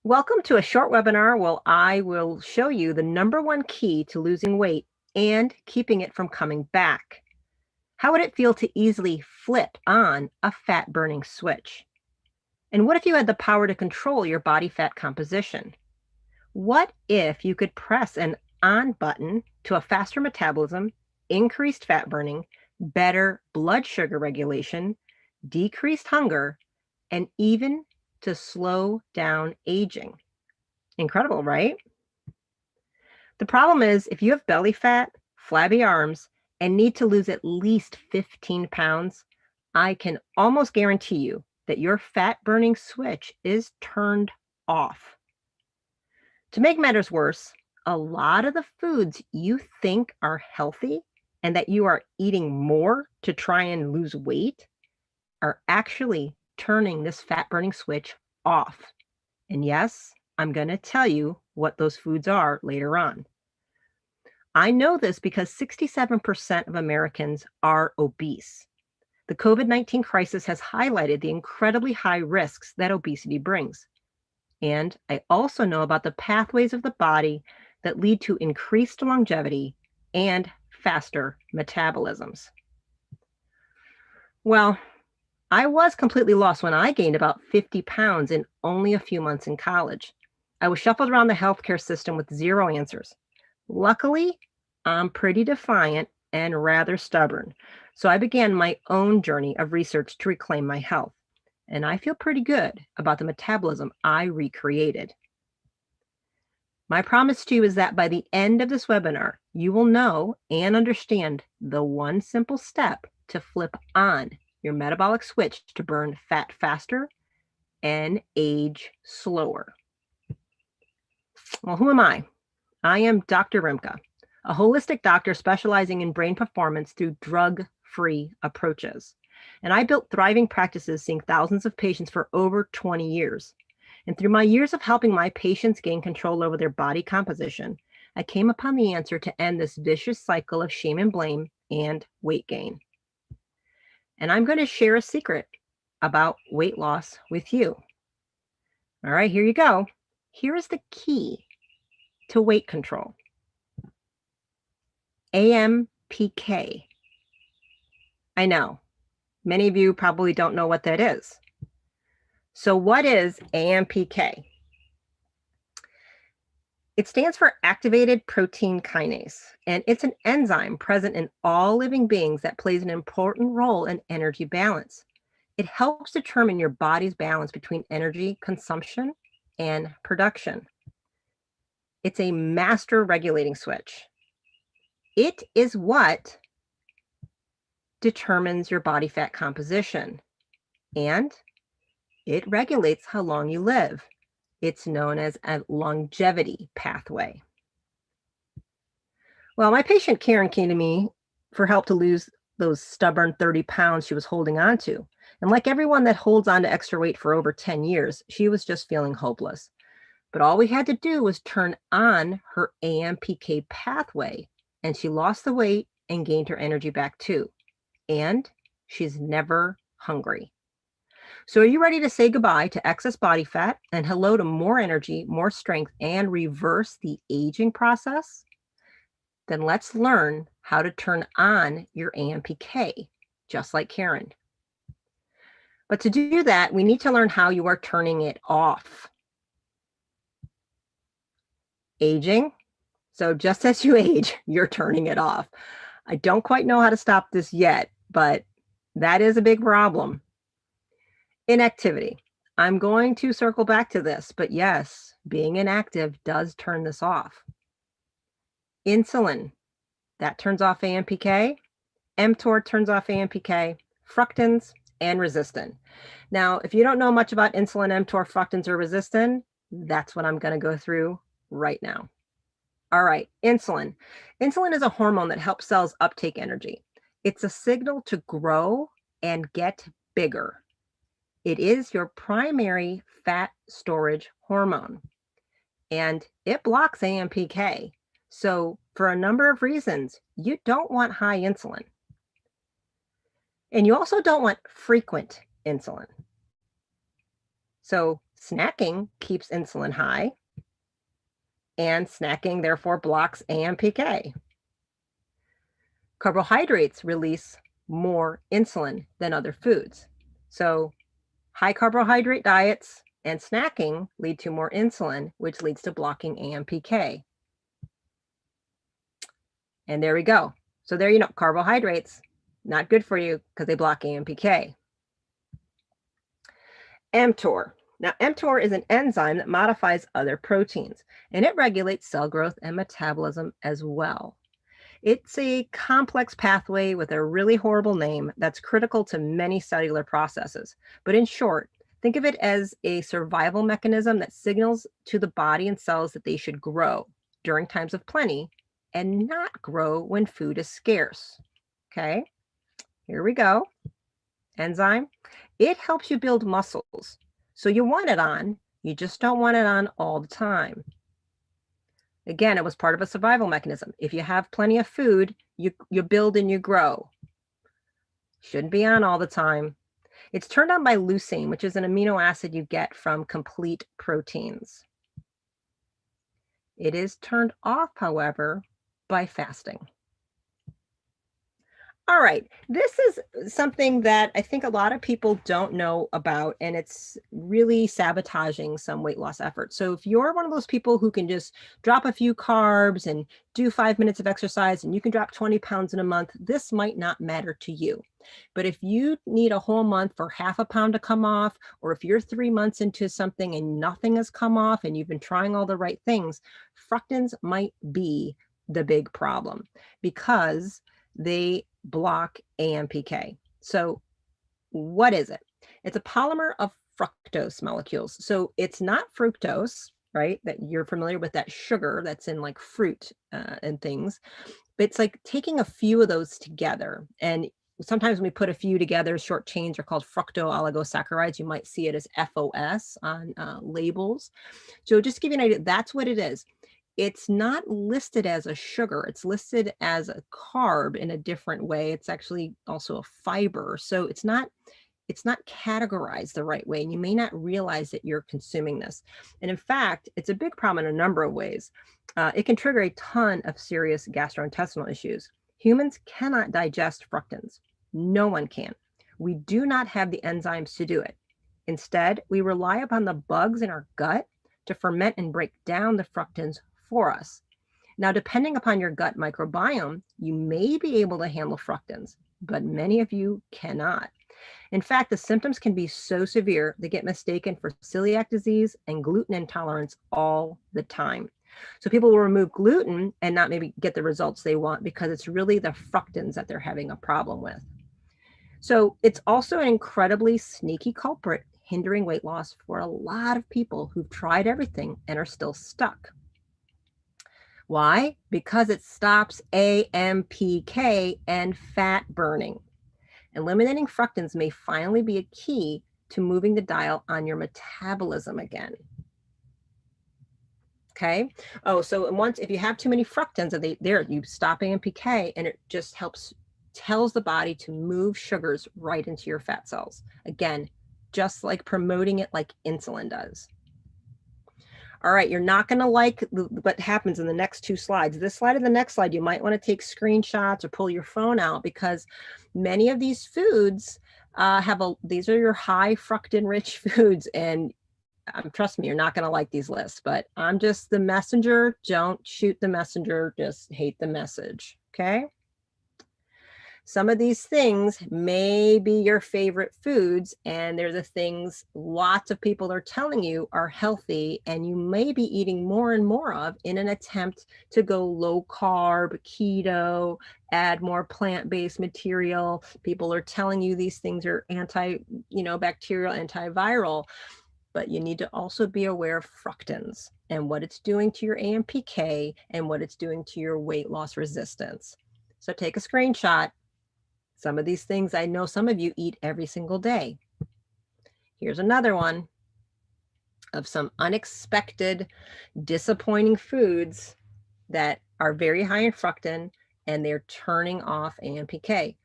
Welcome to a short webinar where I will show you the #1 key to losing weight and keeping it from coming back. How would it feel to easily flip on a fat burning switch? And what if you had the power to control your body fat composition? What if you could press an on button to a faster metabolism, increased fat burning, better blood sugar regulation, decreased hunger, and even to slow down aging? Incredible, right? The problem is if you have belly fat, flabby arms, and need to lose at least 15 pounds, I can almost guarantee you that your fat burning switch is turned off. To make matters worse, a lot of the foods you think are healthy and that you are eating more to try and lose weight are actually turning this fat burning switch off. And yes, I'm going to tell you what those foods are later on. I know this because 67% of Americans are obese. The COVID-19 crisis has highlighted the incredibly high risks that obesity brings. And I also know about the pathways of the body that lead to increased longevity and faster metabolisms. Well, I was completely lost when I gained about 50 pounds in only a few months in college. I was shuffled around the healthcare system with zero answers. Luckily, I'm pretty defiant and rather stubborn, so I began my own journey of research to reclaim my health, and I feel pretty good about the metabolism I recreated. My promise to you is that by the end of this webinar, you will know and understand the one simple step to flip on your metabolic switch to burn fat faster and age slower. Well, who am I? I am Dr. Rimka, a holistic doctor specializing in brain performance through drug-free approaches. And I built thriving practices seeing thousands of patients for over 20 years. And through my years of helping my patients gain control over their body composition, I came upon the answer to end this vicious cycle of shame and blame and weight gain. And I'm going to share a secret about weight loss with you. All right, here you go. Here is the key to weight control. AMPK. I know, many of you probably don't know what that is. So what is AMPK? It stands for activated protein kinase, and it's an enzyme present in all living beings that plays an important role in energy balance. It helps determine your body's balance between energy consumption and production. It's a master regulating switch. It is what determines your body fat composition, and it regulates how long you live. It's known as a longevity pathway. Well, my patient Karen came to me for help to lose those stubborn 30 pounds she was holding on to. And like everyone that holds on to extra weight for over 10 years, she was just feeling hopeless. But all we had to do was turn on her AMPK pathway, and she lost the weight and gained her energy back too. And she's never hungry. So are you ready to say goodbye to excess body fat and hello to more energy, more strength, and reverse the aging process? Then let's learn how to turn on your AMPK, just like Karen. But to do that, we need to learn how you are turning it off. Aging. So just as you age, you're turning it off. I don't quite know how to stop this yet, but that is a big problem. Inactivity. I'm going to circle back to this, but yes, being inactive does turn this off. Insulin, that turns off AMPK. MTOR turns off AMPK, fructans, and resistin. Now, if you don't know much about insulin, MTOR, fructans, or resistin, that's what I'm going to go through right now. All right, insulin. Insulin is a hormone that helps cells uptake energy. It's a signal to grow and get bigger. It is your primary fat storage hormone, and it blocks AMPK. So for a number of reasons, you don't want high insulin. And you also don't want frequent insulin. So Snacking keeps insulin high, and snacking therefore blocks AMPK. Carbohydrates release more insulin than other foods. So, high carbohydrate diets and snacking lead to more insulin, which leads to blocking AMPK. And there we go. So, there you know, carbohydrates, not good for you because they block AMPK. mTOR. Now, mTOR is an enzyme that modifies other proteins, and it regulates cell growth and metabolism as well. It's a complex pathway with a really horrible name that's critical to many cellular processes. But in short, think of it as a survival mechanism that signals to the body and cells that they should grow during times of plenty and not grow when food is scarce. Okay, here we go. Enzyme. It helps you build muscles. So you want it on, you just don't want it on all the time. Again, it was part of a survival mechanism. If you have plenty of food, you build and you grow. Shouldn't be on all the time. It's turned on by leucine, which is an amino acid you get from complete proteins. It is turned off, however, by fasting. All right, this is something that I think a lot of people don't know about, and it's really sabotaging some weight loss efforts. So if you're one of those people who can just drop a few carbs and do 5 minutes of exercise and you can drop 20 pounds in a month, this might not matter to you. But if you need a whole month for half a pound to come off, or if you're 3 months into something and nothing has come off and you've been trying all the right things, fructans might be the big problem because they block AMPK. So what is it? It's a polymer of fructose molecules. So it's not fructose, right? That you're familiar with, that sugar that's in like fruit and things. But it's like taking a few of those together. And sometimes when we put a few together, short chains are called fructooligosaccharides. You might see it as FOS on labels. So just to give you an idea, that's what it is. It's not listed as a sugar. It's listed as a carb in a different way. It's actually also a fiber. So it's not categorized the right way. And you may not realize that you're consuming this. And in fact, it's a big problem in a number of ways. It can trigger a ton of serious gastrointestinal issues. Humans cannot digest fructans. No one can. We do not have the enzymes to do it. Instead, we rely upon the bugs in our gut to ferment and break down the fructans for us. Now, depending upon your gut microbiome, you may be able to handle fructans, but many of you cannot. In fact, the symptoms can be so severe they get mistaken for celiac disease and gluten intolerance all the time. So people will remove gluten and not maybe get the results they want because it's really the fructans that they're having a problem with. So it's also an incredibly sneaky culprit hindering weight loss for a lot of people who've tried everything and are still stuck. Why? Because it stops AMPK and fat burning. Eliminating fructans may finally be a key to moving the dial on your metabolism again. Okay. Oh, so once if you have too many fructans, you stop AMPK, and it just tells the body to move sugars right into your fat cells. Again, just like promoting it like insulin does. All right, you're not going to like what happens in the next two slides. This slide and the next slide, you might want to take screenshots or pull your phone out because many of these foods these are your high fructan rich foods. And trust me, you're not going to like these lists, but I'm just the messenger. Don't shoot the messenger, just hate the message. Okay. Some of these things may be your favorite foods, and they're the things lots of people are telling you are healthy, and you may be eating more and more of in an attempt to go low carb, keto, add more plant-based material. People are telling you these things are bacterial, antiviral, but you need to also be aware of fructans and what it's doing to your AMPK and what it's doing to your weight loss resistance. So take a screenshot. Some of these things I know some of you eat every single day. Here's another one of some unexpected, disappointing foods that are very high in fructan, and they're turning off AMPK.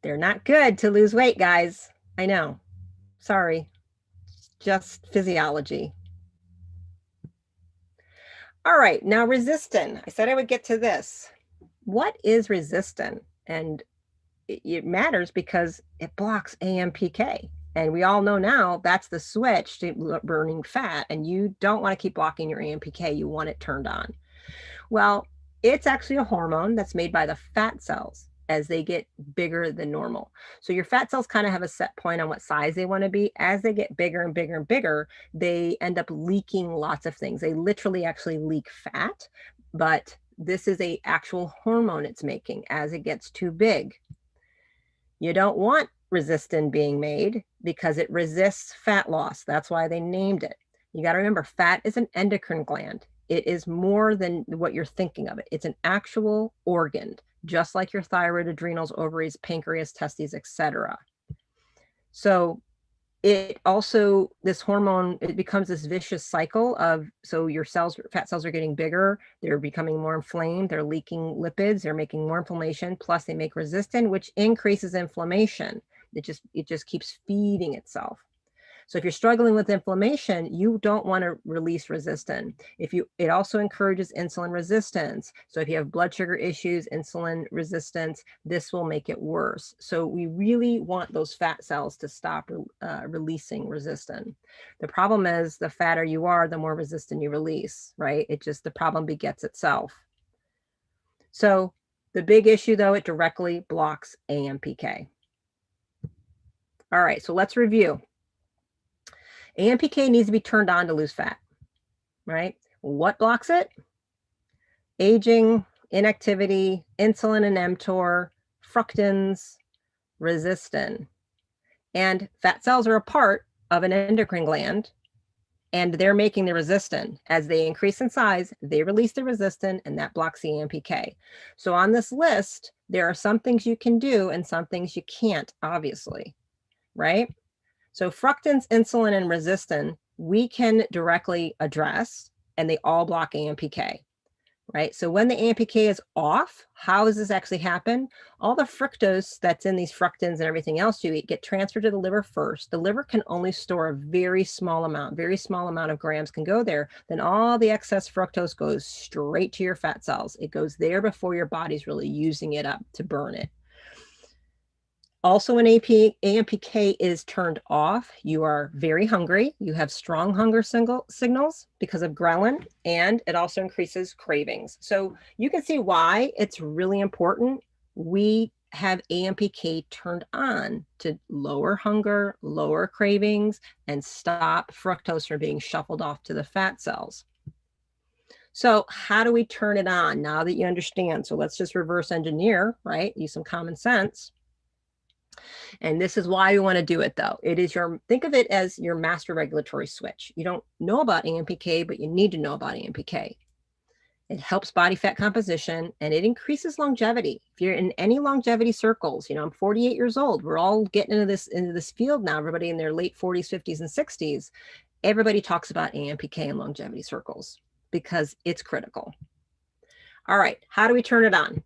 They're not good to lose weight, guys. I know. Sorry, just physiology. All right, now resistin. I said I would get to this. What is resistin? And it matters because it blocks AMPK. And we all know now that's the switch to burning fat. And you don't want to keep blocking your AMPK. You want it turned on. Well, it's actually a hormone that's made by the fat cells as they get bigger than normal. So your fat cells kind of have a set point on what size they want to be. As they get bigger and bigger and bigger, they end up leaking lots of things. They literally actually leak fat, but this is a actual hormone it's making as it gets too big. You don't want resistin being made because it resists fat loss. That's why they named it. You got to remember, fat is an endocrine gland. It is more than what you're thinking of it. It's an actual organ, just like your thyroid, adrenals, ovaries, pancreas, testes, etc. So it also, this hormone, it becomes this vicious cycle of, so your cells, fat cells are getting bigger, they're becoming more inflamed, they're leaking lipids, they're making more inflammation, plus they make resistin, which increases inflammation. It just keeps feeding itself. So if you're struggling with inflammation, you don't want to release resistin. It also encourages insulin resistance. So if you have blood sugar issues, insulin resistance, this will make it worse. So we really want those fat cells to stop releasing resistin. The problem is the fatter you are, the more resistin you release, right? The problem begets itself. So the big issue though, it directly blocks AMPK. All right, so let's review. AMPK needs to be turned on to lose fat, right? What blocks it? Aging, inactivity, insulin and mTOR, fructans, resistin. And fat cells are a part of an endocrine gland, and they're making the resistin. As they increase in size, they release the resistin, and that blocks the AMPK. So on this list, there are some things you can do and some things you can't, obviously, right? So fructans, insulin, and resistin, we can directly address, and they all block AMPK, right? So when the AMPK is off, how does this actually happen? All the fructose that's in these fructans and everything else you eat get transferred to the liver first. The liver can only store a very small amount of grams can go there. Then all the excess fructose goes straight to your fat cells. It goes there before your body's really using it up to burn it. Also, when AMPK is turned off, you are very hungry. You have strong hunger signals because of ghrelin, and it also increases cravings. So you can see why it's really important we have AMPK turned on to lower hunger, lower cravings, and stop fructose from being shuffled off to the fat cells. So how do we turn it on now that you understand? So let's just reverse engineer, right? Use some common sense. And this is why we want to do it though. Think of it as your master regulatory switch. You don't know about AMPK, but you need to know about AMPK. It helps body fat composition and it increases longevity. If you're in any longevity circles, I'm 48 years old. We're all getting into this field now. Everybody in their late 40s, 50s, and 60s, everybody talks about AMPK in longevity circles because it's critical. All right, how do we turn it on?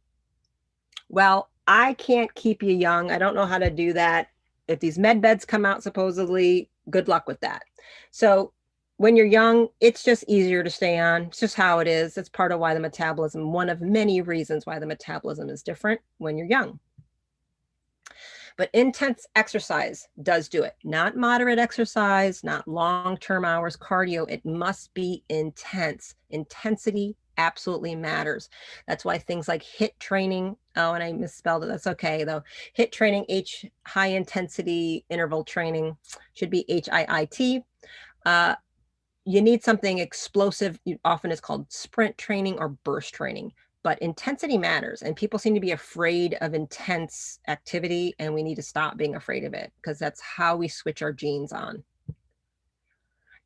Well, I can't keep you young. I don't know how to do that. If these med beds come out, supposedly, good luck with that. So when you're young, it's just easier to stay on. It's just how it is. It's part of why the metabolism, one of many reasons why the metabolism is different when you're young. But intense exercise does do it. Not moderate exercise, not long-term hours cardio. It must be intense. Intensity absolutely matters. That's why things like HIIT training, oh, and I misspelled it, that's okay though. HIIT training, high intensity interval training, should be HIIT. You need something explosive. Often it's called sprint training or burst training, but intensity matters. And people seem to be afraid of intense activity, and we need to stop being afraid of it because that's how we switch our genes on.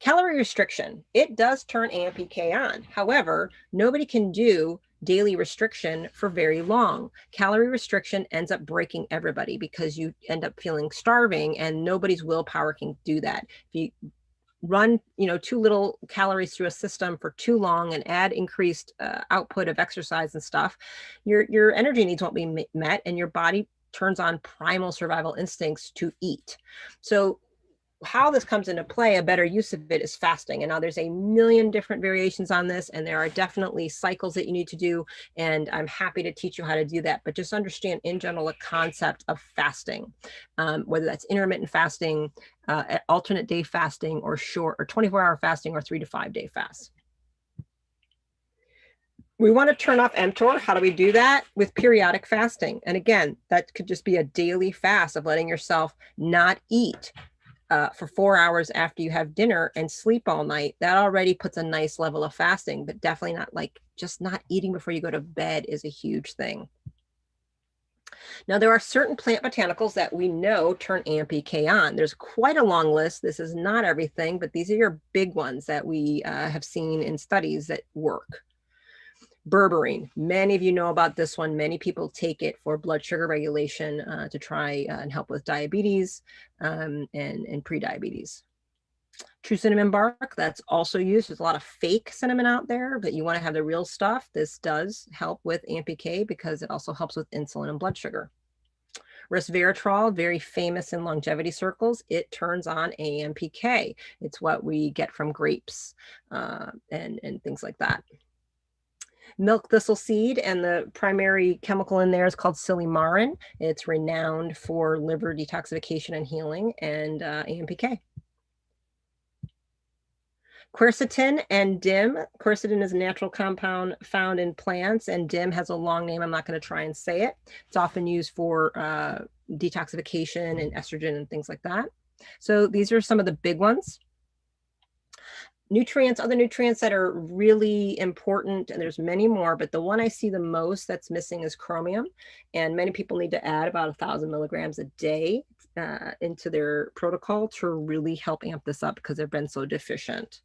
Calorie restriction, it does turn AMPK on. However, nobody can do daily restriction for very long. Calorie restriction ends up breaking everybody because you end up feeling starving and nobody's willpower can do that. If you run, too little calories through a system for too long and add increased output of exercise and stuff, your energy needs won't be met and your body turns on primal survival instincts to eat. So how this comes into play, a better use of it is fasting. And now there's a million different variations on this, and there are definitely cycles that you need to do. And I'm happy to teach you how to do that. But just understand in general the concept of fasting, whether that's intermittent fasting, alternate day fasting, or short or 24-hour fasting, or 3 to 5 day fast. We want to turn off mTOR. How do we do that? With periodic fasting. And again, that could just be a daily fast of letting yourself not eat for 4 hours after you have dinner and sleep all night. That already puts a nice level of fasting, but definitely not like just not eating before you go to bed is a huge thing. Now, there are certain plant botanicals that we know turn AMPK on. There's quite a long list. This is not everything, but these are your big ones that we have seen in studies that work. Berberine, many of you know about this one. Many people take it for blood sugar regulation to try and help with diabetes and pre-diabetes. True cinnamon bark, that's also used. There's a lot of fake cinnamon out there, but you want to have the real stuff. This does help with AMPK because it also helps with insulin and blood sugar. Resveratrol, very famous in longevity circles. It turns on AMPK. It's what we get from grapes and things like that. Milk thistle seed, and the primary chemical in there is called silymarin. It's renowned for liver detoxification and healing, and AMPK. Quercetin and DIM. Quercetin is a natural compound found in plants, and DIM has a long name. I'm not going to try and say it. It's often used for detoxification and estrogen and things like that. So these are some of the big ones. Nutrients, other nutrients that are really important, and there's many more, but the one I see the most that's missing is chromium. And many people need to add about 1,000 milligrams a day into their protocol to really help amp this up because they've been so deficient.